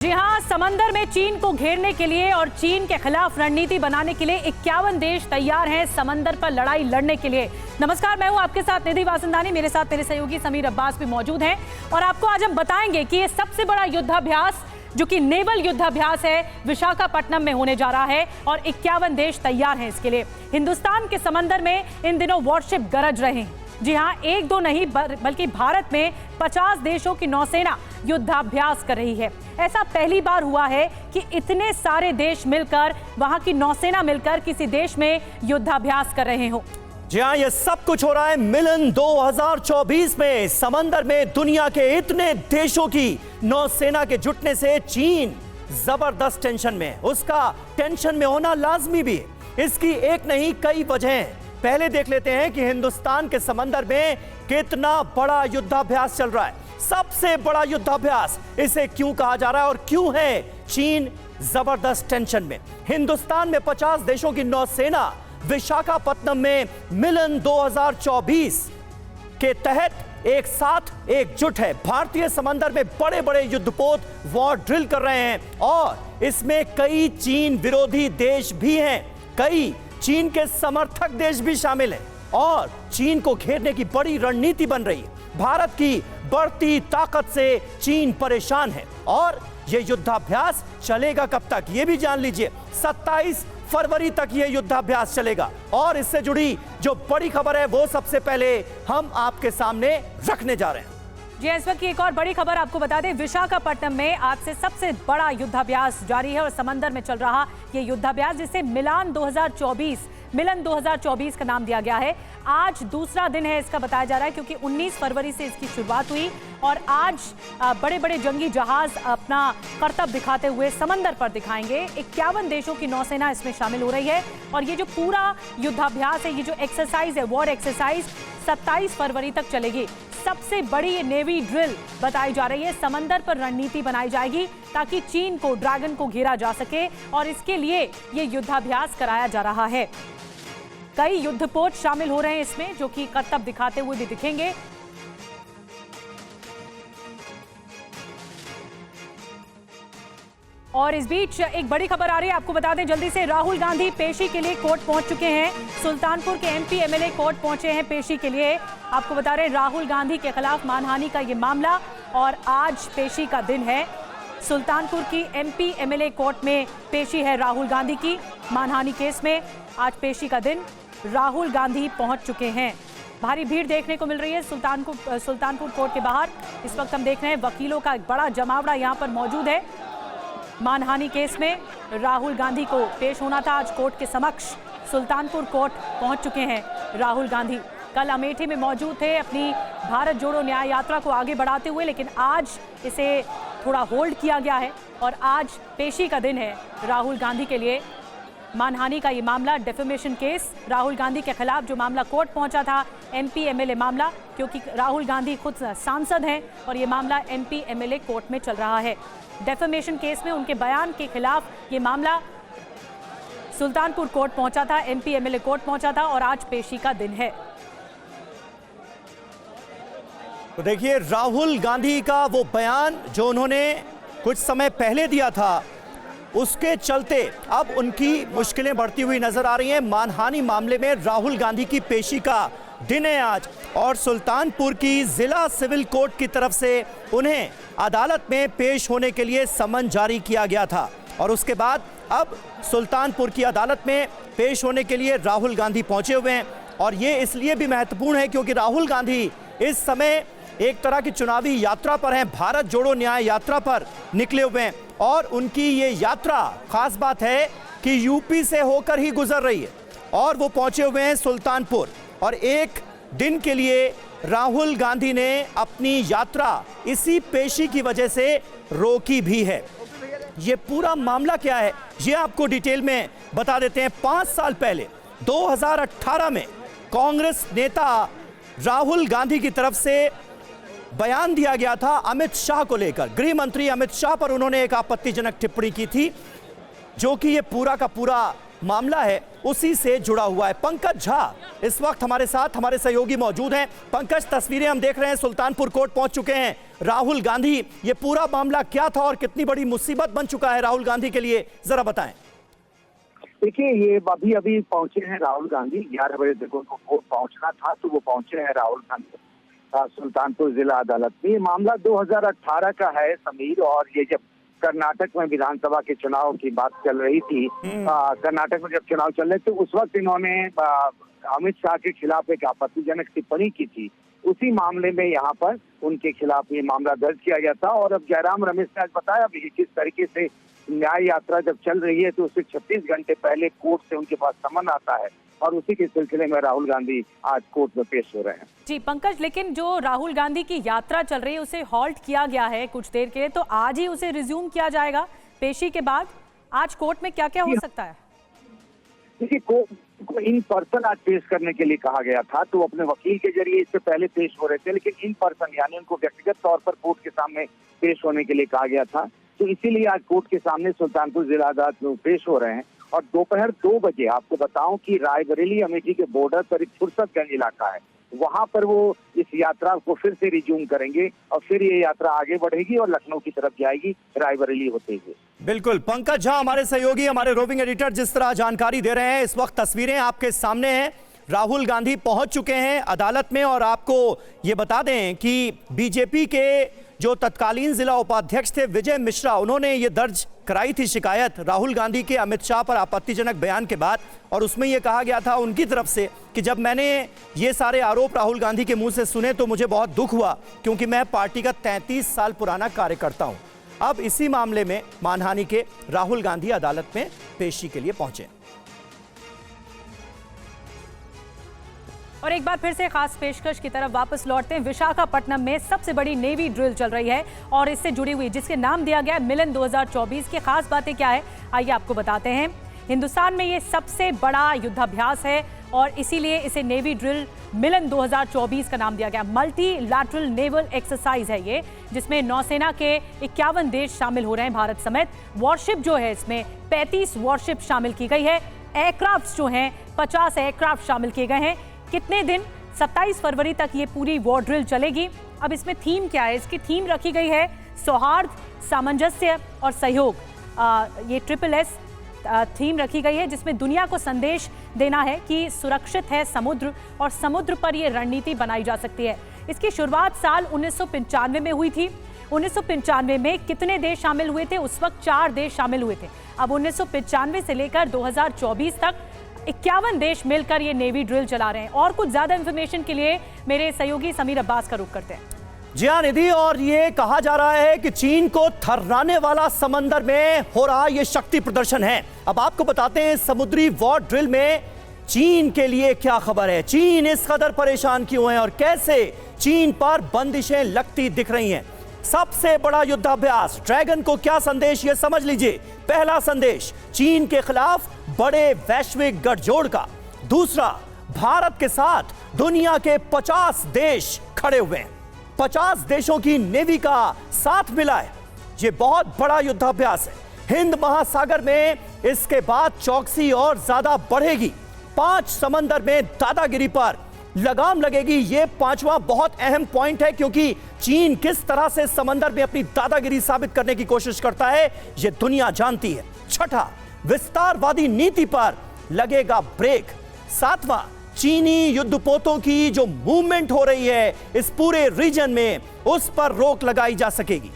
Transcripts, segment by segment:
जी हां, समंदर में चीन को घेरने के लिए और चीन के खिलाफ रणनीति बनाने के लिए 51 देश तैयार हैं समंदर पर लड़ाई लड़ने के लिए। नमस्कार, मैं हूं आपके साथ निधि वासंदानी, मेरे साथ मेरे सहयोगी समीर अब्बास भी मौजूद हैं और आपको आज हम बताएंगे कि ये सबसे बड़ा युद्धाभ्यास जो कि नेवल युद्धाभ्यास है विशाखापट्टनम में होने जा रहा है और 51 देश तैयार हैं इसके लिए। हिंदुस्तान के समंदर में इन दिनों वॉरशिप गरज रहे हैं। जी हां, एक दो नहीं बल्कि भारत में 50 देशों की नौसेना युद्धाभ्यास कर रही है। ऐसा पहली बार हुआ है कि इतने सारे देश मिलकर, वहां की नौसेना मिलकर किसी देश में युद्धाभ्यास कर रहे हो। जी हाँ, ये सब कुछ हो रहा है मिलन 2024 में। समंदर में दुनिया के इतने देशों की नौसेना के जुटने से चीन जबरदस्त टेंशन में है। उसका टेंशन में होना लाजमी भी है। इसकी एक नहीं कई वजह हैं। पहले देख लेते हैं कि हिंदुस्तान के समंदर में कितना बड़ा युद्धाभ्यास चल रहा है। सबसे बड़ा युद्धाभ्यास इसे क्यों कहा जा रहा है और क्यों है चीन जबरदस्त टेंशन में। हिंदुस्तान में 50 देशों की नौसेना विशाखापट्टनम में मिलन 2024 के तहत एक साथ एकजुट है। भारतीय समंदर में बड़े बड़े युद्धपोत वॉर ड्रिल कर रहे हैं और इसमें कई चीन विरोधी देश भी हैं। कई चीन के समर्थक देश भी शामिल हैं और चीन को घेरने की बड़ी रणनीति बन रही है। भारत की बढ़ती ताकत से चीन परेशान है और यह युद्धाभ्यास चलेगा कब तक, यह भी जान लीजिए। 27 फरवरी तक यह युद्धाभ्यास चलेगा और इससे जुड़ी जो बड़ी खबर है वो सबसे पहले हम आपके सामने रखने जा रहे हैं। जी, इस वक्त की एक और बड़ी खबर आपको बता दें, विशाखापट्टनम में आज से सबसे बड़ा युद्धाभ्यास जारी है और समंदर में चल रहा ये युद्धाभ्यास जिसे मिलन 2024 का नाम दिया गया है। आज दूसरा दिन है इसका बताया जा रहा है क्योंकि 19 फरवरी से इसकी शुरुआत हुई और आज बड़े बड़े जंगी जहाज अपना करतब दिखाते हुए समंदर पर दिखाएंगे। 51 देशों की नौसेना इसमें शामिल हो रही है और ये जो पूरा युद्धाभ्यास है, ये जो एक्सरसाइज है, वॉर एक्सरसाइज 27 फरवरी तक चलेगी। सबसे बड़ी ये नेवी ड्रिल बताई जा रही है। समंदर पर रणनीति बनाई जाएगी ताकि चीन को, ड्रैगन को घेरा जा सके और इसके लिए ये युद्धाभ्यास कराया जा रहा है। कई युद्धपोत शामिल हो रहे हैं इसमें जो कि करतब दिखाते हुए भी दिखेंगे। और इस बीच एक बड़ी खबर आ रही है, आपको बता दें जल्दी से, राहुल गांधी पेशी के लिए कोर्ट पहुंच चुके हैं। सुल्तानपुर के एमपी एमएलए कोर्ट पहुंचे हैं पेशी के लिए। आपको बता रहे हैं राहुल गांधी के खिलाफ मानहानि का ये मामला और आज पेशी का दिन है। सुल्तानपुर की एमपी एमएलए कोर्ट में पेशी है राहुल गांधी की मानहानि केस में। आज पेशी का दिन, राहुल गांधी पहुंच चुके हैं। भारी भीड़ देखने को मिल रही है सुल्तानपुर कोर्ट के बाहर। इस वक्त हम देख रहे हैं वकीलों का एक बड़ा जमावड़ा यहाँ पर मौजूद है। मानहानि केस में राहुल गांधी को पेश होना था आज कोर्ट के समक्ष। सुल्तानपुर कोर्ट पहुंच चुके हैं राहुल गांधी। कल अमेठी में मौजूद थे अपनी भारत जोड़ो न्याय यात्रा को आगे बढ़ाते हुए, लेकिन आज इसे थोड़ा होल्ड किया गया है और आज पेशी का दिन है राहुल गांधी के लिए। मानहानि का ये मामला, डेफेमेशन केस, राहुल गांधी के खिलाफ जो मामला कोर्ट पहुंचा था, एमपी एमएलए मामला, क्योंकि राहुल गांधी खुद सांसद हैं और ये मामला एमपी एमएलए कोर्ट में चल रहा है। डेफेमेशन केस में उनके बयान के खिलाफ ये मामला सुल्तानपुर कोर्ट पहुंचा था, एमपी एमएलए कोर्ट पहुंचा था और आज पेशी का दिन है। तो देखिए, राहुल गांधी का वो बयान जो उन्होंने कुछ समय पहले दिया था, उसके चलते अब उनकी मुश्किलें बढ़ती हुई नजर आ रही हैं। मानहानि मामले में राहुल गांधी की पेशी का दिन है आज और सुल्तानपुर की जिला सिविल कोर्ट की तरफ से उन्हें अदालत में पेश होने के लिए समन जारी किया गया था और उसके बाद अब सुल्तानपुर की अदालत में पेश होने के लिए राहुल गांधी पहुंचे हुए हैं। और ये इसलिए भी महत्वपूर्ण है क्योंकि राहुल गांधी इस समय एक तरह की चुनावी यात्रा पर हैं, भारत जोड़ो न्याय यात्रा पर निकले हुए हैं और उनकी ये यात्रा, खास बात है कि यूपी से होकर ही गुजर रही है और वो पहुंचे हुए हैं सुल्तानपुर। और एक दिन के लिए राहुल गांधी ने अपनी यात्रा इसी पेशी की वजह से रोकी भी है। ये पूरा मामला क्या है ये आपको डिटेल में बता देते हैं। 5 साल पहले 2018 में कांग्रेस नेता राहुल गांधी की तरफ से बयान दिया गया था अमित शाह को लेकर। गृह मंत्री अमित शाह पर उन्होंने एक आपत्तिजनक टिप्पणी की थी जो कि ये पूरा का पूरा मामला है उसी से जुड़ा हुआ है। पंकज झा इस वक्त हमारे साथ, हमारे सहयोगी मौजूद हैं। पंकज, तस्वीरें हम देख रहे हैं, सुल्तानपुर कोर्ट पहुंच चुके हैं राहुल गांधी। ये पूरा मामला क्या था और कितनी बड़ी मुसीबत बन चुका है राहुल गांधी के लिए, जरा बताएं। देखिए, ये अभी पहुंचे हैं राहुल गांधी। 11 बजे तक उनको कोर्ट पहुंचना था, तो वो पहुंचे हैं राहुल गांधी सुल्तानपुर जिला अदालत में। ये मामला 2018 का है समीर, और ये जब कर्नाटक में विधानसभा के चुनाव की बात चल रही थी, कर्नाटक में जब चुनाव चल रहे थे, उस वक्त इन्होंने अमित शाह के खिलाफ एक आपत्तिजनक टिप्पणी की थी। उसी मामले में यहाँ पर उनके खिलाफ ये मामला दर्ज किया गया था। और अब जयराम रमेश ने आज बताया भी किस तरीके से न्याय यात्रा जब चल रही है तो उससे 36 घंटे पहले कोर्ट से उनके पास समन आता है, और उसी के सिलसिले में राहुल गांधी आज कोर्ट में पेश हो रहे हैं। जी पंकज, लेकिन जो राहुल गांधी की यात्रा चल रही है उसे हॉल्ट किया गया है कुछ देर के लिए, तो आज ही उसे रिज्यूम किया जाएगा पेशी के बाद। आज कोर्ट में क्या क्या हो सकता है? देखिए, कोर्ट को इन पर्सन आज पेश करने के लिए कहा गया था, तो अपने वकील के जरिए इससे पहले पेश हो रहे थे, लेकिन इन पर्सन यानी उनको व्यक्तिगत तौर पर कोर्ट के सामने पेश होने के लिए कहा गया था। तो इसीलिए आज कोर्ट के सामने सुल्तानपुर जिला अदालत में पेश हो रहे हैं। और दोपहर 2 बजे आपको बताऊं कि रायबरेली अमेठी के बॉर्डर पर एक फुर्सतगंज इलाका है, वहां पर वो इस यात्रा को फिर से रिज्यूम करेंगे और फिर ये यात्रा आगे बढ़ेगी और लखनऊ की तरफ जाएगी रायबरेली होते हुए। बिल्कुल, पंकज झा हमारे सहयोगी, हमारे रोविंग एडिटर जिस तरह जानकारी दे रहे हैं, इस वक्त तस्वीरें आपके सामने हैं। राहुल गांधी पहुंच चुके हैं अदालत में, और आपको ये बता दें कि बीजेपी के जो तत्कालीन जिला उपाध्यक्ष थे विजय मिश्रा, उन्होंने ये दर्ज कराई थी शिकायत राहुल गांधी के अमित शाह पर आपत्तिजनक बयान के बाद। और उसमें यह कहा गया था उनकी तरफ से कि जब मैंने ये सारे आरोप राहुल गांधी के मुंह से सुने तो मुझे बहुत दुख हुआ, क्योंकि मैं पार्टी का 33 साल पुराना कार्यकर्ता हूं। अब इसी मामले में मानहानि के राहुल गांधी अदालत में पेशी के लिए पहुंचे। और एक बार फिर से खास पेशकश की तरफ वापस लौटते हैं। विशाखापट्टनम में सबसे बड़ी नेवी ड्रिल चल रही है और इससे जुड़ी हुई, जिसके नाम दिया गया है मिलन 2024 की खास बातें क्या है आइए आपको बताते हैं। हिंदुस्तान में ये सबसे बड़ा युद्धाभ्यास है और इसीलिए इसे नेवी ड्रिल मिलन 2024 का नाम दिया गया। मल्टी लैटरल नेवल एक्सरसाइज है ये, जिसमें नौसेना के 51 देश शामिल हो रहे हैं भारत समेत। वॉरशिप जो है इसमें 35 वॉरशिप शामिल की गई है। एयरक्राफ्ट जो हैं 50 एयरक्राफ्ट शामिल किए गए हैं। कितने दिन? 27 फरवरी तक ये पूरी वॉर ड्रिल चलेगी। अब इसमें थीम क्या है? इसकी थीम रखी गई है सौहार्द, सामंजस्य और सहयोग। ये SSS थीम रखी गई है, जिसमें दुनिया को संदेश देना है कि सुरक्षित है समुद्र और समुद्र पर ये रणनीति बनाई जा सकती है। इसकी शुरुआत साल 1995 में हुई थी। 1995 में कितने देश शामिल हुए थे? उस वक्त 4 देश शामिल हुए थे। अब 1995 से लेकर 2024 तक 51 देश मिलकर ये नेवी ड्रिल चला रहे हैं। और कुछ ज्यादा इंफॉर्मेशन के लिए मेरे सहयोगी समीर अब्बास का रुख करते हैं। जी हाँ निधि, और ये कहा जा रहा है कि चीन को थर्राने वाला समंदर में हो रहा ये शक्ति प्रदर्शन है। अब आपको बताते हैं समुद्री वॉर ड्रिल में चीन के लिए क्या खबर है। चीन इस कदर परेशान क्यों है और कैसे चीन पर बंदिशें लगती दिख रही हैं। सबसे बड़ा युद्धाभ्यास ड्रैगन को क्या संदेश, ये समझ लीजिए। पहला संदेश चीन के खिलाफ बड़े वैश्विक गठजोड़ का। दूसरा, भारत के साथ दुनिया के 50 देश खड़े हुए हैं। 50 देशों की नेवी का साथ मिला है। ये बहुत बड़ा युद्धाभ्यास है। हिंद महासागर में इसके बाद चौकसी और ज्यादा बढ़ेगी। 5 समंदर में दादागिरी पर लगाम लगेगी। ये 5वां बहुत अहम पॉइंट है, क्योंकि चीन किस तरह से समंदर में अपनी दादागिरी साबित करने की कोशिश करता है ये दुनिया जानती है। छठा, विस्तारवादी नीति पर लगेगा ब्रेक। 7वां, चीनी युद्धपोतों की जो मूवमेंट हो रही है इस पूरे रीजन में, उस पर रोक लगाई जा सकेगी।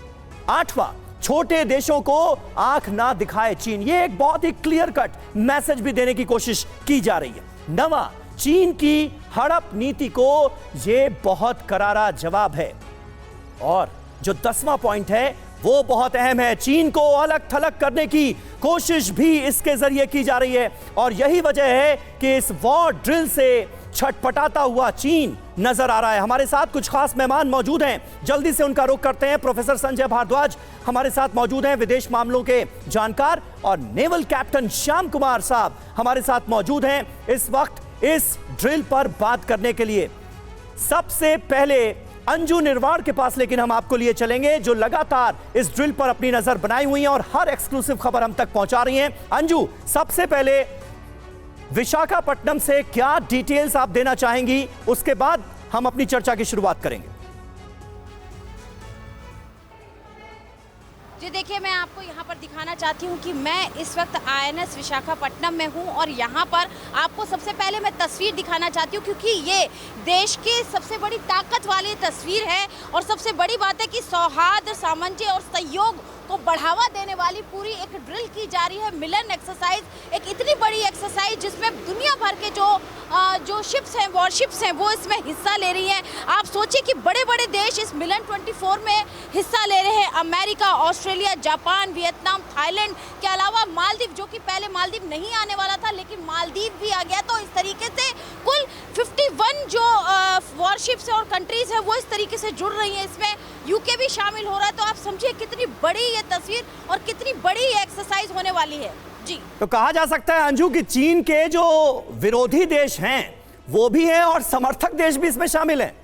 8वां, छोटे देशों को आंख ना दिखाए चीन। ये एक बहुत ही क्लियर कट मैसेज भी देने की कोशिश की जा रही है। 9वां, चीन की हड़प नीति को ये बहुत करारा जवाब है। और जो 10वां पॉइंट है वो बहुत अहम है। चीन को अलग थलग करने की कोशिश भी इसके जरिए की जा रही है, और यही वजह है कि इस वॉर ड्रिल से छटपटाता हुआ चीन नजर आ रहा है। हमारे साथ कुछ खास मेहमान मौजूद हैं, जल्दी से उनका रुख करते हैं। प्रोफेसर संजय भारद्वाज हमारे साथ मौजूद हैं, विदेश मामलों के जानकार, और नेवल कैप्टन श्याम कुमार साहब हमारे साथ मौजूद हैं इस वक्त इस ड्रिल पर बात करने के लिए। सबसे पहले अंजू निर्वाण के पास लेकिन हम आपको लिए चलेंगे, जो लगातार इस ड्रिल पर अपनी नजर बनाई हुई हैं और हर एक्सक्लूसिव खबर हम तक पहुंचा रही हैं। अंजू, सबसे पहले विशाखापट्टनम से क्या डिटेल्स आप देना चाहेंगी, उसके बाद हम अपनी चर्चा की शुरुआत करेंगे। जी देखिए, मैं आपको यहाँ पर दिखाना चाहती हूँ कि मैं इस वक्त INS विशाखापट्टनम में हूँ और यहाँ पर आपको सबसे पहले मैं तस्वीर दिखाना चाहती हूँ क्योंकि ये देश की सबसे बड़ी ताकत वाली तस्वीर है और सबसे बड़ी बात है कि सौहार्द, सामंजस्य और सहयोग को बढ़ावा देने वाली पूरी एक ड्रिल की जा रही है। मिलन एक्सरसाइज एक इतनी बड़ी एक्सरसाइज जिसमें दुनिया भर के जो शिप्स हैं, वॉरशिप्स हैं, वो इसमें हिस्सा ले रही हैं। आप सोचिए कि बड़े बड़े देश इस मिलन 24 में हिस्सा ले रहे हैं। America, Australia, Japan, Vietnam, Thailand के अलावा मालदीव, जो कि पहले मालदीव नहीं आने वाला था लेकिन मालदीव भी आ गया। तो इस तरीके से कुल 51 जो वॉरशिप्स और कंट्रीज हैं वो इस तरीके से जुड़ रही हैं। इसमें यूके भी शामिल हो रहा है। तो आप समझिए कितनी बड़ी ये तस्वीर और कितनी बड़ी ये एक्सरसाइज होने वाली है। जी, तो कहा जा सकता है अंजू कि चीन के जो विरोधी देश हैं वो भी हैं और समर्थक देश भी इसमें शामिल हैं।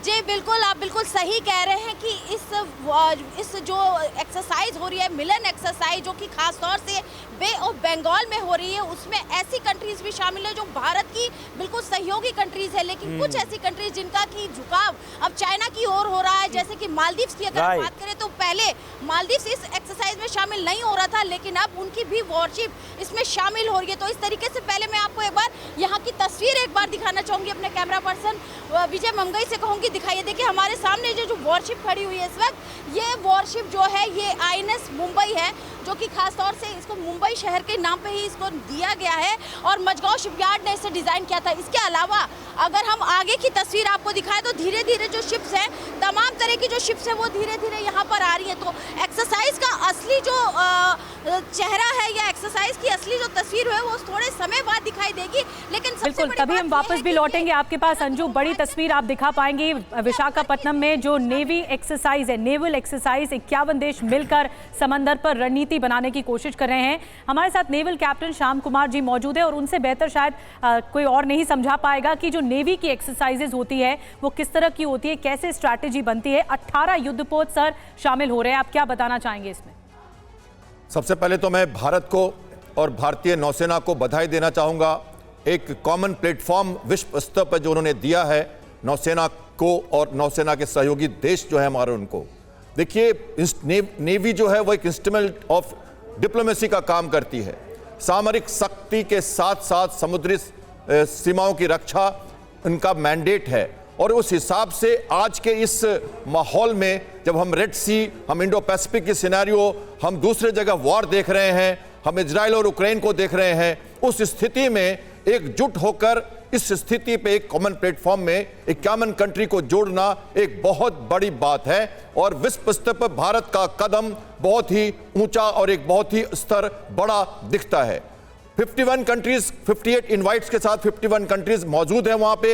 जी बिल्कुल, आप बिल्कुल सही कह रहे हैं कि इस जो एक्सरसाइज हो रही है, मिलन एक्सरसाइज, जो कि खास तौर से बे ऑफ बंगाल में हो रही है, उसमें ऐसी कंट्रीज भी शामिल है जो भारत की बिल्कुल सहयोगी कंट्रीज है। लेकिन कुछ ऐसी कंट्रीज जिनका की झुकाव अब चाइना की ओर हो रहा है, जैसे कि मालदीव्स की अगर बात करें तो पहले मालदीव्स इस एक्सरसाइज में शामिल नहीं हो रहा था लेकिन अब उनकी भी वॉरशिप इसमें शामिल हो रही है। तो इस तरीके से पहले मैं आपको एक बार यहाँ की तस्वीर एक बार दिखाना चाहूंगी। अपने कैमरा पर्सन विजय मंगई से कहूंगी दिखाइए। देखिए, हमारे सामने जो वॉरशिप खड़ी हुई है इस वक्त, ये वॉरशिप जो है ये INS मुंबई है, जो कि खास तौर से इसको मुंबई शहर के नाम पे ही इसको दिया गया है और मझगांव शिपयार्ड ने इसे डिजाइन किया था। इसके अलावा अगर हम आगे की तस्वीर आपको दिखाएं तो धीरे धीरे जो शिप्स हैं, तमाम तरह की जो शिप्स हैं वो धीरे धीरे यहाँ पर आ रही है। तो एक्सरसाइज का असली जो चेहरा है या एक्सरसाइज की असली जो तस्वीर है वो थोड़े समय बाद दिखाई देगी। लेकिन बिल्कुल, तभी हम वापस भी लौटेंगे आपके पास अंजू। बड़ी तस्वीर आप दिखा पाएंगे विशाखापट्टनम में जो नेवी एक्सरसाइज है, नेवल एक्सरसाइज। 51 देश मिलकर समंदर पर रणनीति बनाने की कोशिश कर रहे हैं। हमारे साथ नेवल कैप्टन श्याम कुमार जी मौजूद है और उनसे बेहतर शायद कोई और नहीं समझा पाएगा कि जो नेवी की एक्सरसाइजेज होती है वो किस तरह की होती है, कैसे स्ट्रैटेजी बनती है। 18 युद्धपोत सर शामिल हो रहे हैं, आप क्या बताना चाहेंगे इसमें? सबसे पहले तो मैं भारत को और भारतीय नौसेना को बधाई देना चाहूँगा। एक कॉमन प्लेटफॉर्म विश्व स्तर पर जो उन्होंने दिया है नौसेना को और नौसेना के सहयोगी देश जो है हमारे, उनको देखिए, नेवी जो है वो एक इंस्ट्रूमेंट ऑफ डिप्लोमेसी का काम करती है। सामरिक शक्ति के साथ साथ समुद्री सीमाओं की रक्षा उनका मैंडेट है और उस हिसाब से आज के इस माहौल में जब हम रेड सी, हम इंडो पैसिफिक की सिनेरियो, हम दूसरे जगह वॉर देख रहे हैं, हम इजराइल और यूक्रेन को देख रहे हैं, उस स्थिति में एकजुट होकर इस स्थिति पे एक कॉमन प्लेटफॉर्म में 51 कंट्री को जोड़ना एक बहुत बड़ी बात है और विश्व स्तर पर भारत का कदम बहुत ही ऊंचा और एक बहुत ही स्तर बड़ा दिखता है। 51 कंट्रीज, 58 इनवाइट्स के साथ 51 कंट्रीज मौजूद है वहां पे।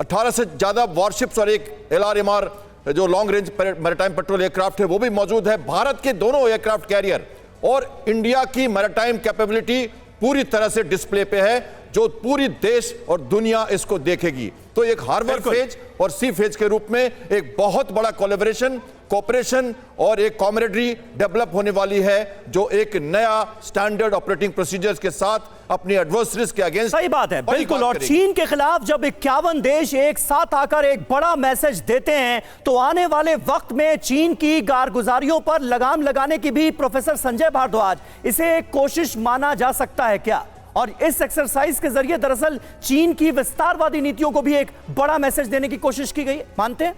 18 से ज्यादा वॉरशिप्स और एक LRMR जो long range maritime petrol aircraft है वो भी मौजूद है। भारत के दोनों एयरक्राफ्ट कैरियर और इंडिया की मैरीटाइम कैपेबिलिटी पूरी तरह से डिस्प्ले पे है, जो पूरी देश और दुनिया इसको देखेगी। तो एक हार्बर फेज और सी फेज के रूप में एक बहुत बड़ा कोलैबोरेशन, कोऑपरेशन और एक कॉमरेडरी डेवलप होने वाली है, जो एक नया स्टैंडर्ड ऑपरेटिंग प्रोसीजर्स के साथ अपनी एडवर्सरीज के अगेंस्ट। सही बात है, बिल्कुल। और चीन के खिलाफ जब 51 देश एक साथ आकर एक बड़ा मैसेज देते हैं तो आने वाले वक्त में चीन की कारगुजारियों पर लगाम लगाने की भी प्रोफेसर संजय भारद्वाज इसे एक कोशिश माना जा सकता है क्या? और इस एक्सरसाइज के जरिए दरअसल चीन की विस्तारवादी नीतियों को भी एक बड़ा मैसेज देने की कोशिश की गई, मानते हैं?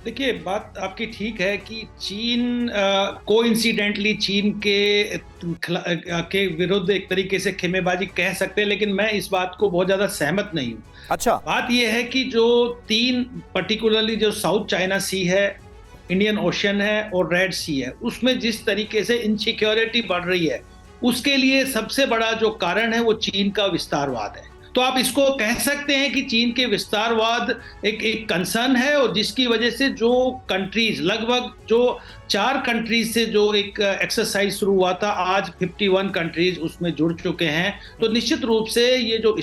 देखिए, बात आपकी ठीक है कि चीन कोइंसिडेंटली चीन के विरुद्ध एक तरीके से खेमेबाजी कह सकते हैं, लेकिन मैं इस बात को बहुत ज्यादा सहमत नहीं हूँ। अच्छा, बात यह है कि जो तीन पर्टिकुलरली जो साउथ चाइना सी है, इंडियन ओशन है और रेड सी है, उसमें जिस तरीके से इनसिक्योरिटी बढ़ रही है उसके लिए सबसे बड़ा जो कारण है वो चीन का विस्तारवाद है। तो आप इसको कह सकते हैं कि चीन के विस्तारवाद एक कंसर्न है और जिसकी वजह से जो कंट्रीज, लगभग जो 4 कंट्रीज से जो एक एक्सरसाइज शुरू हुआ था, आज 51 कंट्रीज उसमें जुड़ चुके हैं। तो निश्चित रूप से ये जो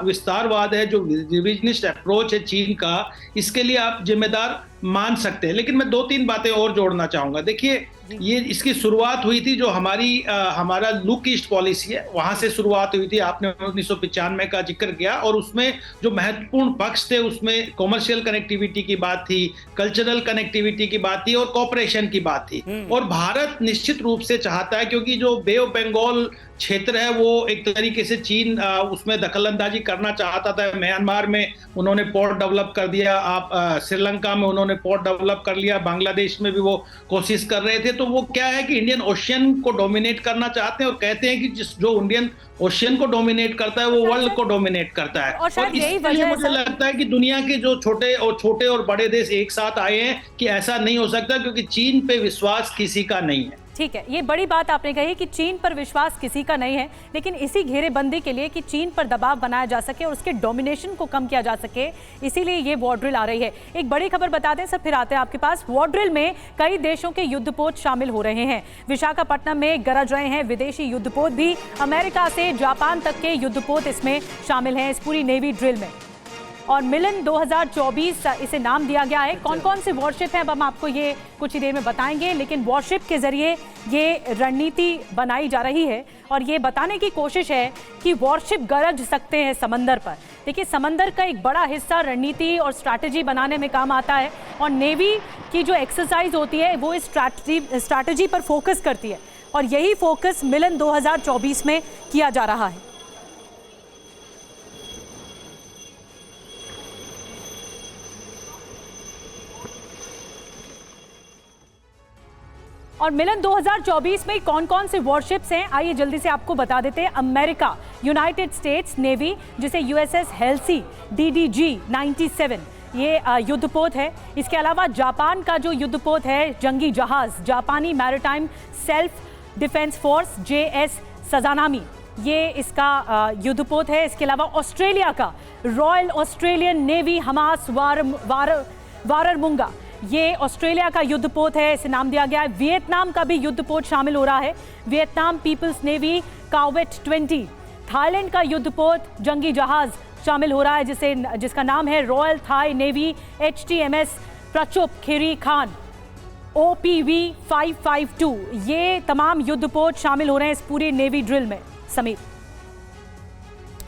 विस्तारवाद है, जो रिविजनिस्ट अप्रोच है चीन का, इसके लिए आप जिम्मेदार मान सकते हैं। लेकिन मैं 2-3 बातें और जोड़ना चाहूंगा। देखिए, ये इसकी शुरुआत हुई थी जो हमारा लुक ईस्ट पॉलिसी है, वहां से शुरुआत हुई थी। आपने 1995 का जिक्र किया, और उसमें जो महत्वपूर्ण पक्ष थे उसमें कॉमर्शियल कनेक्टिविटी की बात थी, कल्चरल कनेक्टिविटी की बात थी और कॉपरेशन की बात थी। और भारत निश्चित रूप से चाहता है, क्योंकि जो बे ऑफ बंगाल क्षेत्र है वो एक तरीके से चीन उसमें दखलंदाजी करना चाहता था। म्यांमार में उन्होंने पोर्ट डेवलप कर दिया, आप श्रीलंका में उन्होंने पोर्ट डेवलप कर लिया, बांग्लादेश में भी वो कोशिश कर रहे थे। तो वो क्या है कि इंडियन ओशियन को डोमिनेट करना चाहते हैं, और कहते हैं कि जो इंडियन ओशियन को डोमिनेट करता है वो वर्ल्ड को डोमिनेट करता है। और इसलिए मुझे लगता है कि दुनिया के जो छोटे और बड़े देश एक साथ आए हैं कि ऐसा नहीं हो सकता, क्योंकि चीन पे विश्वास किसी का नहीं है। ठीक है, ये बड़ी बात आपने कही कि चीन पर विश्वास किसी का नहीं है, लेकिन इसी घेरेबंदी के लिए कि चीन पर दबाव बनाया जा सके और उसके डोमिनेशन को कम किया जा सके, इसीलिए ये वॉर ड्रिल आ रही है। एक बड़ी खबर बता दें सर, फिर आते हैं आपके पास। वॉर ड्रिल में कई देशों के युद्धपोत शामिल हो रहे हैं। विशाखापट्टनम में गरज रहे हैं विदेशी युद्धपोत भी। अमेरिका से जापान तक के युद्धपोत इसमें शामिल हैं, इस पूरी नेवी ड्रिल में। और मिलन 2024 इसे नाम दिया गया है। कौन कौन से वॉरशिप हैं अब हम आपको ये कुछ ही देर में बताएंगे, लेकिन वॉरशिप के जरिए ये रणनीति बनाई जा रही है और ये बताने की कोशिश है कि वॉरशिप गरज सकते हैं समंदर पर। देखिए, समंदर का एक बड़ा हिस्सा रणनीति और स्ट्रैटेजी बनाने में काम आता है, और नेवी की जो एक्सरसाइज होती है वो इस स्ट्रैटेजी पर फोकस करती है, और यही फोकस मिलन 2024 में किया जा रहा है। और मिलन 2024 में कौन कौन से वॉरशिप्स हैं, आइए जल्दी से आपको बता देते हैं। अमेरिका, यूनाइटेड स्टेट्स नेवी, जिसे यूएसएस हेल्सी DDG 97 ये युद्धपोत है। इसके अलावा जापान का जो युद्धपोत है जंगी जहाज, जापानी maritime self defence force JS सजानामी, ये इसका युद्धपोत है। इसके अलावा ऑस्ट्रेलिया का रॉयल ऑस्ट्रेलियन नेवी हमास वाररमुंगा, ये ऑस्ट्रेलिया का युद्धपोत है, इसे नाम दिया गया है। वियतनाम का भी युद्धपोत शामिल हो रहा है, वियतनाम पीपल्स नेवी कावेट 20। थाईलैंड का युद्धपोत जंगी जहाज शामिल हो रहा है, जिसका नाम है रॉयल थाई नेवी HTMS प्रचुप खिरी खान OPV 552। ये तमाम युद्धपोत शामिल हो रहे हैं इस पूरी नेवी ड्रिल में। समीर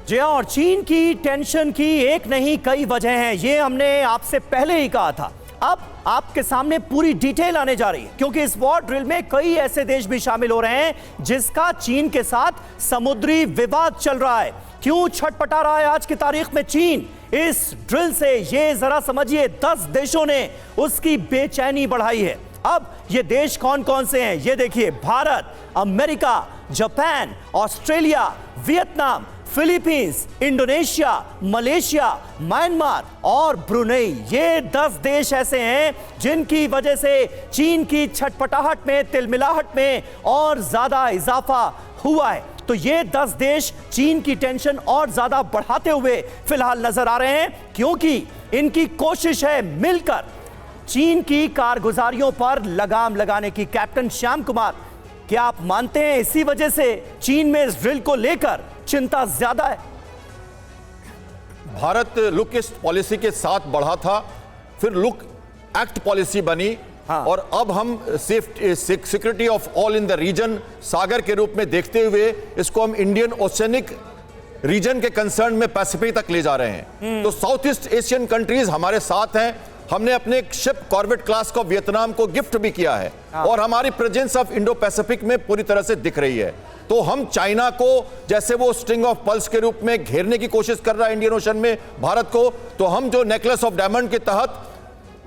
जी हाँ, और चीन की टेंशन की एक नहीं कई वजह हैं, ये हमने आपसे पहले ही कहा था। अब आपके सामने पूरी डिटेल आने जा रही है, क्योंकि इस वॉर ड्रिल में कई ऐसे देश भी शामिल हो रहे हैं जिसका चीन के साथ समुद्री विवाद चल रहा है। क्यों छटपटा रहा है आज की तारीख में चीन इस ड्रिल से, ये जरा समझिए। 10 देशों ने उसकी बेचैनी बढ़ाई है। अब ये देश कौन कौन से हैं ये देखिए। Bharat, America, Japan, Australia, Vietnam, Philippines, Indonesia, Malaysia, Myanmar और ब्रुनेई, ये 10 देश ऐसे हैं जिनकी वजह से चीन की छटपटाहट में, तिलमिलाहट में और ज्यादा इजाफा हुआ है। तो ये 10 देश चीन की टेंशन और ज्यादा बढ़ाते हुए फिलहाल नजर आ रहे हैं, क्योंकि इनकी कोशिश है मिलकर चीन की कारगुजारियों पर लगाम लगाने की। कैप्टन श्याम कुमार, क्या आप मानते हैं इसी वजह से चीन में इस ड्रिल को लेकर चिंता ज्यादा है? भारत लुक ईस्ट पॉलिसी के साथ बढ़ा था, फिर लुक एक्ट पॉलिसी बनी, और अब हम security of all in the region SAGAR के रूप में देखते हुए इसको हम इंडियन ओशियनिक रीजन के कंसर्न में पैसिफिक तक ले जा रहे हैं। तो साउथ ईस्ट एशियन कंट्रीज हमारे साथ हैं। हमने अपने एक शिप कॉर्वेट क्लास को वियतनाम को गिफ्ट भी किया है, और हमारी प्रेजेंस ऑफ इंडो पैसिफिक में पूरी तरह से दिख रही है। तो हम चाइना को जैसे वो स्ट्रिंग ऑफ पल्स के रूप में घेरने की कोशिश कर रहा है इंडियन ओशन में भारत को, तो हम जो नेकलेस ऑफ डायमंड के तहत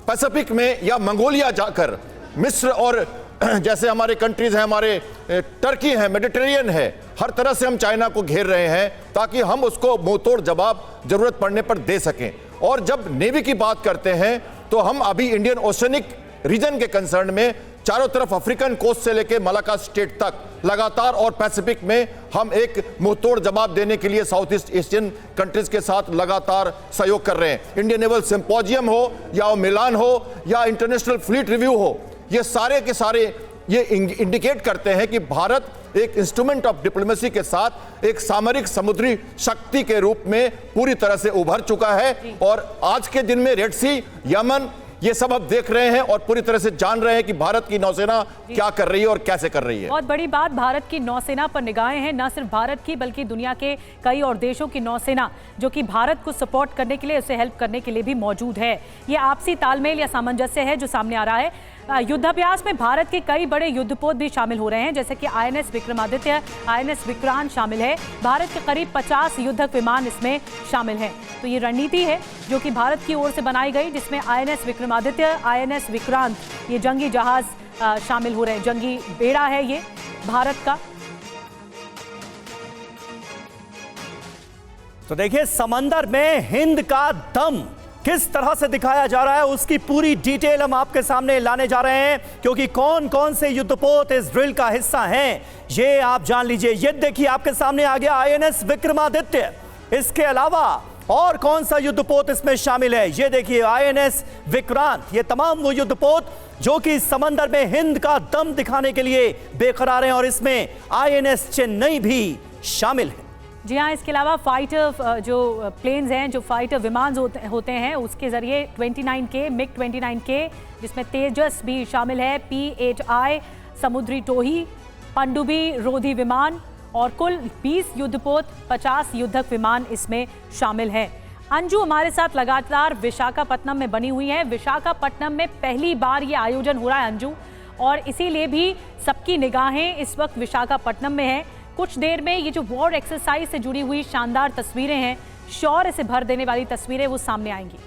पैसिफिक में या मंगोलिया जाकर मिस्र और जैसे हमारे कंट्रीज हैं, हमारे टर्की है, मेडिटेरेनियन है, हर तरह से हम चाइना को घेर रहे हैं ताकि हम उसको मुंहतोड़ जवाब जरूरत पड़ने पर दे सकें। और जब नेवी की बात करते हैं तो हम अभी इंडियन ओशियनिक रीजन के कंसर्न में चारों तरफ अफ्रीकन कोस्ट से लेकर मलाका स्टेट तक लगातार, और पैसिफिक में हम एक मुंहतोड़ जवाब देने के लिए साउथ ईस्ट एशियन कंट्रीज के साथ लगातार सहयोग कर रहे हैं। इंडियन नेवल सिंपोजियम हो या मिलान हो या इंटरनेशनल फ्लीट रिव्यू हो, ये सारे के सारे ये इंडिकेट करते हैं कि भारत एक इंस्ट्रूमेंट ऑफ डिप्लोमेसी के साथ एक सामरिक समुद्री शक्ति के रूप में पूरी तरह से उभर चुका है। और आज के दिन में रेड सी, यमन ये सब अब देख रहे हैं और पूरी तरह से जान रहे हैं कि भारत की नौसेना क्या कर रही है और कैसे कर रही है। बहुत बड़ी बात, भारत की नौसेना पर निगाहें हैं, न सिर्फ भारत की बल्कि दुनिया के कई और देशों की नौसेना जो कि भारत को सपोर्ट करने के लिए, उसे हेल्प करने के लिए भी मौजूद है। ये आपसी तालमेल या सामंजस्य है जो सामने आ रहा है। युद्धाभ्यास में भारत के कई बड़े युद्धपोत भी शामिल हो रहे हैं, जैसे कि INS विक्रमादित्य, INS विक्रांत शामिल है। भारत के करीब 50 युद्धक विमान इसमें शामिल हैं। तो ये रणनीति है जो कि भारत की ओर से बनाई गई, जिसमें INS विक्रमादित्य, INS विक्रांत, ये जंगी जहाज शामिल हो रहे हैं। जंगी बेड़ा है ये भारत का। तो देखिए, समंदर में हिंद का दम किस तरह से दिखाया जा रहा है, उसकी पूरी डिटेल हम आपके सामने लाने जा रहे हैं, क्योंकि कौन कौन से युद्धपोत इस ड्रिल का हिस्सा हैं ये आप जान लीजिए। ये देखिए, आपके सामने आ गया INS विक्रमादित्य। इसके अलावा और कौन सा युद्धपोत इसमें शामिल है, ये देखिए INS विक्रांत। ये तमाम वो युद्धपोत जो कि समंदर में हिंद का दम दिखाने के लिए बेकरार हैं, और इसमें INS चेन्नई भी शामिल है। जी हाँ, इसके अलावा फाइटर जो प्लेन्स हैं, जो फाइटर विमान होते हैं, उसके जरिए 29K MiG-29K, जिसमें तेजस भी शामिल है, P-8I समुद्री टोही, पनडुब्बी रोधी विमान और कुल 20 युद्धपोत, 50 युद्धक विमान इसमें शामिल हैं। अंजू हमारे साथ लगातार विशाखापट्टनम में बनी हुई है। विशाखापट्टनम में पहली बार ये आयोजन हो रहा है अंजू, और इसीलिए भी सबकी निगाहें इस वक्त विशाखापट्टनम में हैं। कुछ देर में ये जो वॉर एक्सरसाइज से जुड़ी हुई शानदार तस्वीरें हैं, शौर्य से भर देने वाली तस्वीरें, वो सामने आएंगी।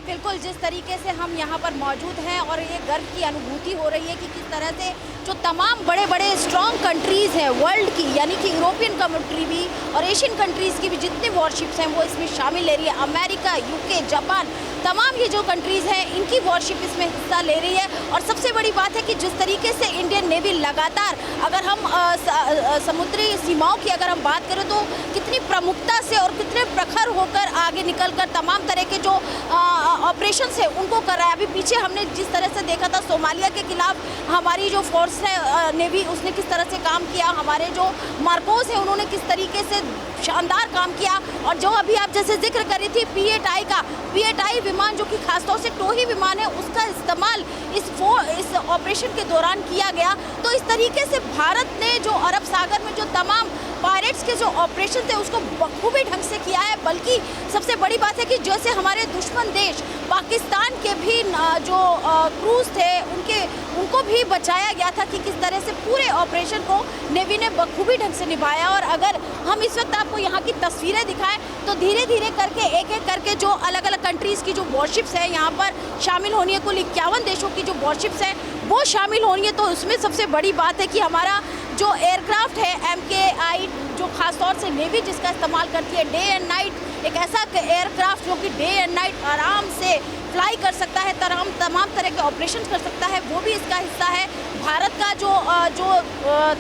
बिल्कुल, जिस तरीके से हम यहाँ पर मौजूद हैं और ये गर्व की अनुभूति हो रही है कि किस तरह से जो तमाम बड़े बड़े स्ट्रॉन्ग कंट्रीज़ हैं वर्ल्ड की, यानी कि यूरोपियन कंट्री भी और एशियन कंट्रीज़ की भी जितनी वॉरशिप्स हैं वो इसमें शामिल ले रही है। अमेरिका, UK, जापान, तमाम ये जो कंट्रीज़ हैं इनकी वॉरशिप इसमें हिस्सा ले रही है। और सबसे बड़ी बात है कि जिस तरीके से इंडियन नेवी लगातार, अगर हम समुद्री सीमाओं की अगर हम बात करें तो कितनी प्रमुखता से और कितने प्रखर होकर आगे निकलकर तमाम तरह के जो ऑपरेशंस है उनको कर रहा है। अभी पीछे हमने जिस तरह से देखा था सोमालिया के खिलाफ हमारी जो फोर्स है नेवी, उसने किस तरह से काम किया, हमारे जो मार्कोस है उन्होंने किस तरीके से शानदार काम किया। और जो अभी आप जैसे जिक्र करी थी P-8I का, P-8I विमान जो कि खासतौर से टोही विमान है, उसका इस्तेमाल इस ऑपरेशन के दौरान किया गया। तो इस तरीके से भारत ने जो अरब सागर में जो तमाम पायरेट्स के जो ऑपरेशन थे उसको बखूबी ढंग से किया है। बल्कि सबसे बड़ी बात है कि जैसे हमारे दुश्मन देश पाकिस्तान के भी जो क्रूज थे उनको भी बचाया गया था कि किस तरह से पूरे ऑपरेशन को नेवी ने बखूबी ढंग से निभाया। और अगर हम इस वक्त आपको यहाँ की तस्वीरें दिखाएं तो धीरे धीरे करके एक एक करके जो अलग अलग कंट्रीज़ की जो वॉरशिप्स है यहाँ पर शामिल होनी है। कुल 51 देशों की जो वॉरशिप्स है वो शामिल होनी है। तो उसमें सबसे बड़ी बात है कि हमारा जो एयरक्राफ्ट है MKI, जो खासतौर से नेवी जिसका इस्तेमाल करती है डे एंड नाइट, एक ऐसा एयरक्राफ्ट जो कि डे एंड नाइट आराम से फ्लाई कर सकता है, तमाम तरह के ऑपरेशन कर सकता है, वो भी इसका हिस्सा है। भारत का जो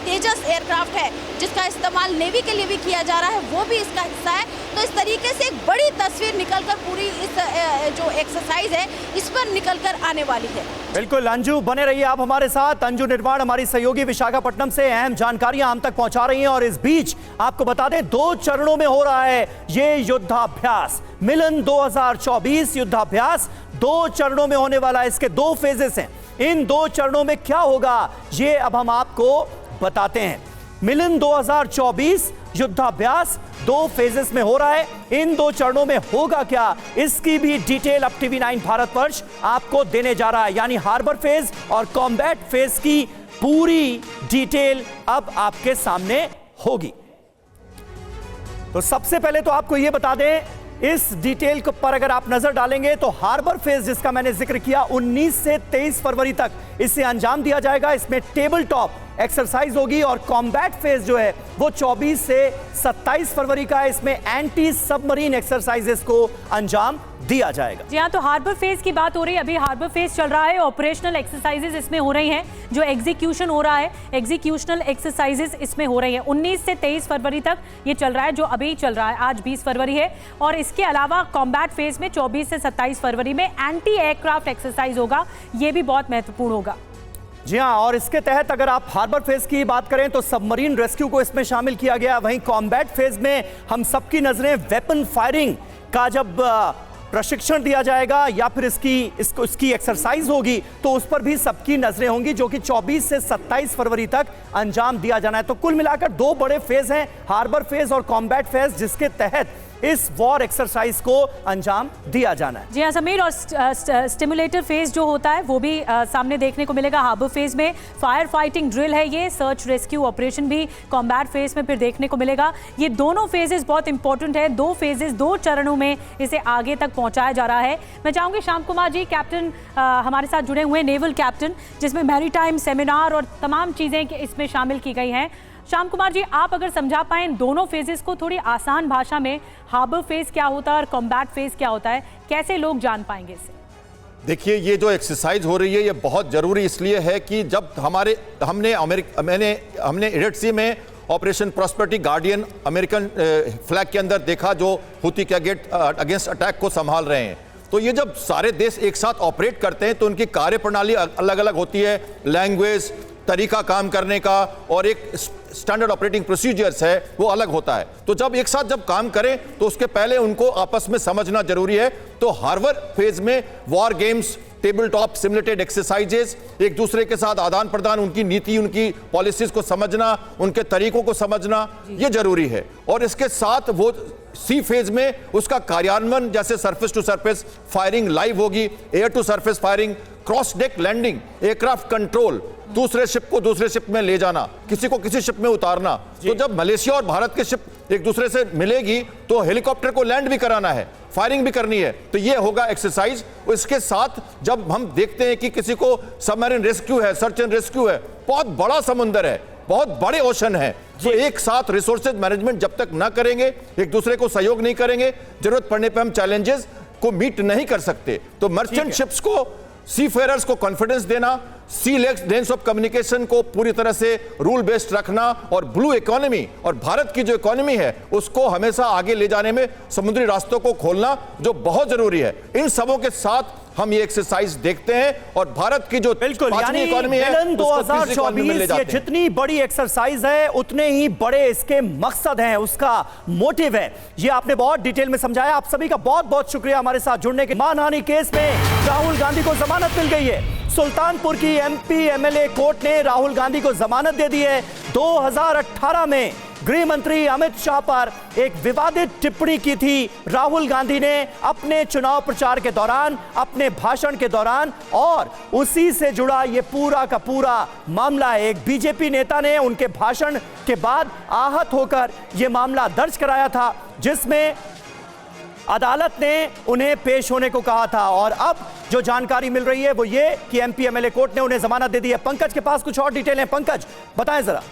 तेजस एयरक्राफ्ट है जिसका इस्तेमाल नेवी के लिए भी किया जा रहा है, वो भी इसका हिस्सा है। तो इस तरीके से एक बड़ी तस्वीर निकलकर पूरी इस जो एक्सरसाइज है इस पर निकलकर आने वाली है। बिल्कुल अंजू, बने रहिए आप हमारे साथ। अंजू निर्माण हमारी सहयोगी विशाखापट्टनम से अहम जानकारियां हम तक पहुंचा रही हैं। और इस बीच आपको बता दें, 2 चरणों में हो रहा है ये युद्धाभ्यास। मिलन 2024 युद्धाभ्यास 2 चरणों में होने वाला है। इसके 2 फेजेस हैं। इन 2 चरणों में क्या होगा ये अब हम आपको बताते हैं। मिलन 2024 युद्धाभ्यास 2 फेजेस में हो रहा है। इन 2 चरणों में होगा क्या, इसकी भी डिटेल अब TV9 भारतवर्ष आपको देने जा रहा है। यानी हार्बर फेज और कॉम्बैट फेज की पूरी डिटेल अब आपके सामने होगी। तो सबसे पहले तो आपको यह बता दें, इस डिटेल पर अगर आप नजर डालेंगे तो हार्बर फेज जिसका मैंने जिक्र किया 19 से 23 फरवरी तक इसे अंजाम दिया जाएगा। इसमें टेबल टॉप एक्सरसाइज होगी। और कॉम्बैट फेज जो है वो 24 से 27 फरवरी का है। इसमें एंटी सबमरीन एक्सरसाइजेस को अंजाम दिया जाएगा। जी हाँ, तो हार्बर फेज की बात हो रही है। अभी हार्बर फेज चल रहा है, ऑपरेशनल एक्सरसाइजेस इसमें हो रही हैं। जो एग्जीक्यूशन हो रहा है, एग्जीक्यूशनल एक्सरसाइजेस इसमें हो रही हैं। 19 से 23 फरवरी तक ये चल रहा है, जो अभी चल रहा है। आज 20 फरवरी है। और इसके अलावा कॉम्बैट फेज में 24 से 27 फरवरी में एंटी एयरक्राफ्ट एक्सरसाइज होगा। ये भी बहुत महत्वपूर्ण होगा। जी हाँ, और इसके तहत अगर आप हार्बर फेज की बात करें तो सबमरीन रेस्क्यू को इसमें शामिल किया गया। वहीं कॉम्बैट फेज में हम सबकी नजरें वेपन फायरिंग का जब प्रशिक्षण दिया जाएगा या फिर इसकी एक्सरसाइज होगी तो उस पर भी सबकी नजरें होंगी, जो कि 24 से 27 फरवरी तक अंजाम दिया जाना है। तो कुल मिलाकर 2 बड़े फेज हैं, हार्बर फेज और कॉम्बैट फेज, जिसके तहत इस वॉर एक्सरसाइज को अंजाम दिया जाना है। जी हाँ समीर, और स्टिमुलेटर फेज जो होता है वो भी सामने देखने को मिलेगा। हार्बर फेज में फायर फाइटिंग ड्रिल है, ये सर्च रेस्क्यू ऑपरेशन भी कॉम्बैट फेज में फिर देखने को मिलेगा। ये दोनों फेजेस बहुत इंपॉर्टेंट है, 2 फेजेस 2 चरणों में इसे आगे तक पहुंचाया जा रहा है। मैं चाहूंगी श्याम कुमार जी, कैप्टन हमारे साथ जुड़े हुए, नेवल कैप्टन, जिसमें मैरीटाइम सेमिनार और तमाम चीजें इसमें शामिल की गई हैं। श्याम कुमार जी, आप अगर समझा पाए इन दोनों फेजेस को थोड़ी आसान भाषा में, हार्बर फेज क्या होता है और कॉम्बैट फेज क्या होता है, कैसे लोग जान पाएंगे इसे? देखिए, ये जो एक्सरसाइज हो रही है ये बहुत जरूरी इसलिए है कि जब हमने रेड सी में operation prosperity guardian American flag के अंदर देखा, जो हुती के अगेंस्ट अटैक को संभाल रहे हैं। तो ये जब सारे देश एक साथ ऑपरेट करते हैं तो उनकी कार्यप्रणाली अलग अलग होती है, लैंग्वेज, तरीका काम करने का और एक स्टैंडर्ड ऑपरेटिंग प्रोसीजर्स है वो अलग होता है। तो जब एक साथ जब काम करें तो उसके पहले उनको आपस में समझना जरूरी है। तो हार्बर फेज में war games, table top simulated exercises, एक दूसरे के साथ आदान प्रदान, उनकी नीति, उनकी पॉलिसीज को समझना, उनके तरीकों को समझना, ये जरूरी है। और इसके साथ वो सी फेज में उसका कार्यान्वयन, जैसे surface to surface firing live होगी, air to surface firing, cross deck landing, aircraft control, दूसरे शिप को दूसरे शिप में ले जाना, किसी को किसी शिप में उतारना। तो जब मलेशिया और भारत के शिप एक दूसरे से मिलेगी तो हेलीकॉप्टर को लैंड भी कराना है, फायरिंग भी करनी है, तो ये होगा एक्सरसाइज। इसके साथ जब हम देखते हैं कि किसी को सबमरीन रेस्क्यू है, सर्च एंड रेस्क्यू है, बहुत बड़ा समुंदर है, बहुत बड़े ओशन है, तो एक साथ रिसोर्सेज मैनेजमेंट जब तक ना करेंगे, एक दूसरे को सहयोग नहीं करेंगे, जरूरत पड़ने पर हम चैलेंजेस को मीट नहीं कर सकते। तो मर्चेंट शिप्स को, सी फेयरर्स को कॉन्फिडेंस देना, सी लेन्स ऑफ कम्युनिकेशन को पूरी तरह से रूल बेस्ड रखना, और ब्लू इकोनॉमी और भारत की जो इकोनॉमी है उसको हमेशा आगे ले जाने में समुद्री रास्तों को खोलना जो बहुत जरूरी है। इन सबों के साथ हम ये एक्सरसाइज देखते हैं और भारत की जो बिल्कुल यानी इकोनॉमी है 2024 ये जितनी बड़ी एक्सरसाइज है उतने ही बड़े इसके मकसद हैं, उसका मोटिव है। ये आपने बहुत डिटेल में समझाया। आप सभी का बहुत बहुत शुक्रिया हमारे साथ जुड़ने के। मानहानि केस में राहुल गांधी को जमानत मिल गई है। सुल्तानपुर की एमपी एमएलए कोर्ट ने राहुल गांधी को जमानत दे दी है। 2018 में गृह मंत्री अमित शाह पर एक विवादित टिप्पणी की थी राहुल गांधी ने अपने चुनाव प्रचार के दौरान, अपने भाषण के दौरान, और उसी से जुड़ा ये पूरा का पूरा मामला है। एक बीजेपी नेता ने उनके भाषण के बाद आहत होकर यह मामला दर्ज कराया था, जिसमें अदालत ने उन्हें पेश होने को कहा था। और अब जो जानकारी मिल रही है वो ये कि एमपी एमएलए कोर्ट ने उन्हें जमानत दे दी है। पंकज के पास कुछ और डिटेल है। पंकज, बताएं जरा।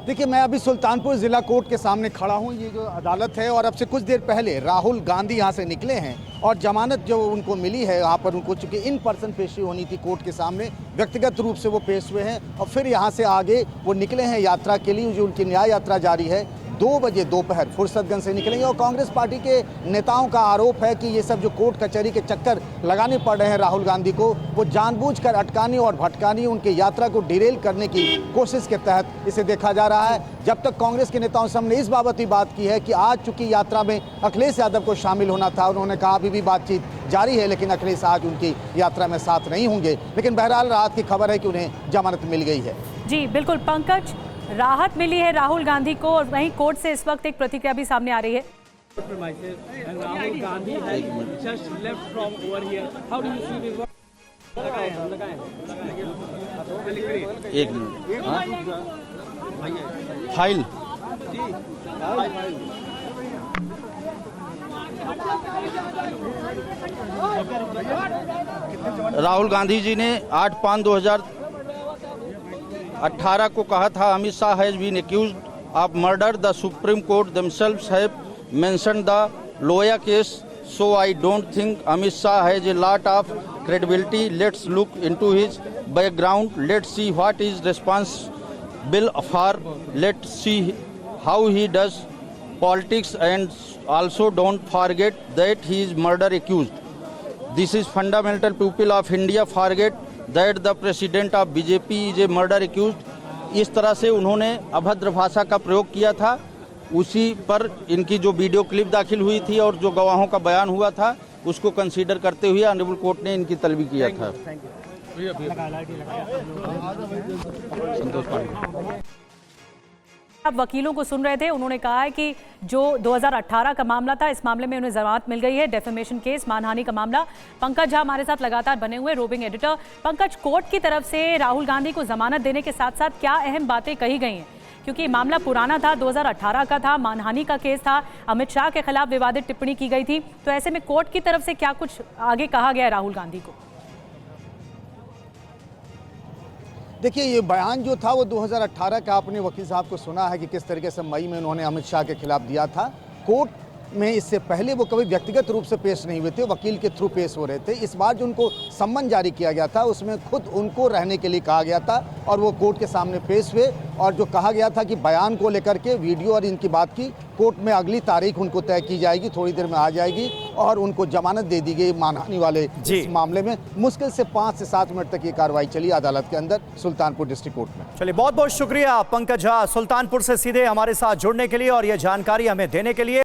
देखिए, मैं अभी सुल्तानपुर जिला कोर्ट के सामने खड़ा हूं। ये जो अदालत है, और अब से कुछ देर पहले राहुल गांधी यहां से निकले हैं और जमानत जो उनको मिली है यहाँ पर, उनको चूंकि इन पर्सन पेशी होनी थी कोर्ट के सामने, व्यक्तिगत रूप से वो पेश हुए हैं और फिर यहाँ से आगे वो निकले हैं यात्रा के लिए। जो उनकी न्याय यात्रा जारी है, 2 बजे दोपहर फुर्सतगंज से निकलेंगे। और कांग्रेस पार्टी के नेताओं का आरोप है कि ये सब जो कोर्ट कचहरी के चक्कर लगाने पड़ रहे हैं राहुल गांधी को, वो जानबूझकर अटकाने और भटकाने, उनकी यात्रा को डिरेल करने की कोशिश के तहत इसे देखा जा रहा है। जब तक कांग्रेस के नेताओं से हमने इस बाबत ही बात की है कि आज चूंकि यात्रा में अखिलेश यादव को शामिल होना था, उन्होंने कहा अभी भी बातचीत जारी है, लेकिन अखिलेश आज उनकी यात्रा में साथ नहीं होंगे। लेकिन बहरहाल राहत की खबर है कि उन्हें जमानत मिल गई है। जी बिल्कुल पंकज, राहत मिली है राहुल गांधी को, और वहीं कोर्ट से इस वक्त एक प्रतिक्रिया भी सामने आ रही है। एक मिनट, फाइल राहुल गांधी जी ने 8/5/2018 को कहा था, Amit Shah has been accused of murder, the Supreme Court themselves have mentioned the Loya case, so I don't think Amit Shah has a lot of credibility. Let's look into his background, let's see what is responsible for, let's see how he does politics, and also don't forget that he is murder accused. This is fundamental people of India forget that the president of BJP is a murder accused. इस तरह से उन्होंने अभद्र भाषा का प्रयोग किया था उसी पर इनकी जो वीडियो क्लिप दाखिल हुई थी और जो गवाहों का बयान हुआ था उसको कंसीडर करते हुए ऑनरेबल कोर्ट ने इनकी तलबी किया था। संतोष पांडे। आप वकीलों को सुन रहे थे, उन्होंने कहा है कि जो 2018 का मामला था, इस मामले में उन्हें जमानत मिल गई है। डेफेमेशन केस, मानहानि का मामला। पंकज झा हमारे साथ लगातार बने हुए रोबिंग एडिटर। पंकज, कोर्ट की तरफ से राहुल गांधी को जमानत देने के साथ साथ क्या अहम बातें कही गई हैं? क्योंकि मामला पुराना था, 2018 का था, मानहानि का केस था, अमित शाह के खिलाफ विवादित टिप्पणी की गई थी, तो ऐसे में कोर्ट की तरफ से क्या कुछ आगे कहा गया है राहुल गांधी को? देखिए, ये बयान जो था वो 2018 का आपने वकील साहब को सुना है कि किस तरीके से मई में उन्होंने अमित शाह के खिलाफ दिया था। कोर्ट में इससे पहले वो कभी व्यक्तिगत रूप से पेश नहीं हुए थे, वकील के थ्रू पेश हो रहे थे। इस बार जो उनको सम्मन जारी किया गया था उसमें खुद उनको रहने के लिए कहा गया था और वो कोर्ट के सामने पेश हुए और जो कहा गया था कि बयान को लेकर के वीडियो और इनकी बात की कोर्ट में अगली तारीख उनको तय की जाएगी, थोड़ी देर में आ जाएगी और उनको जमानत दे दी गई मानहानि वाले इस मामले में। मुश्किल से 5 से 7 मिनट तक ये कार्रवाई चली अदालत के अंदर सुल्तानपुर डिस्ट्रिक्ट कोर्ट में। चलिए, बहुत बहुत शुक्रिया पंकज झा सुल्तानपुर से सीधे हमारे साथ जुड़ने के लिए और ये जानकारी हमें देने के लिए।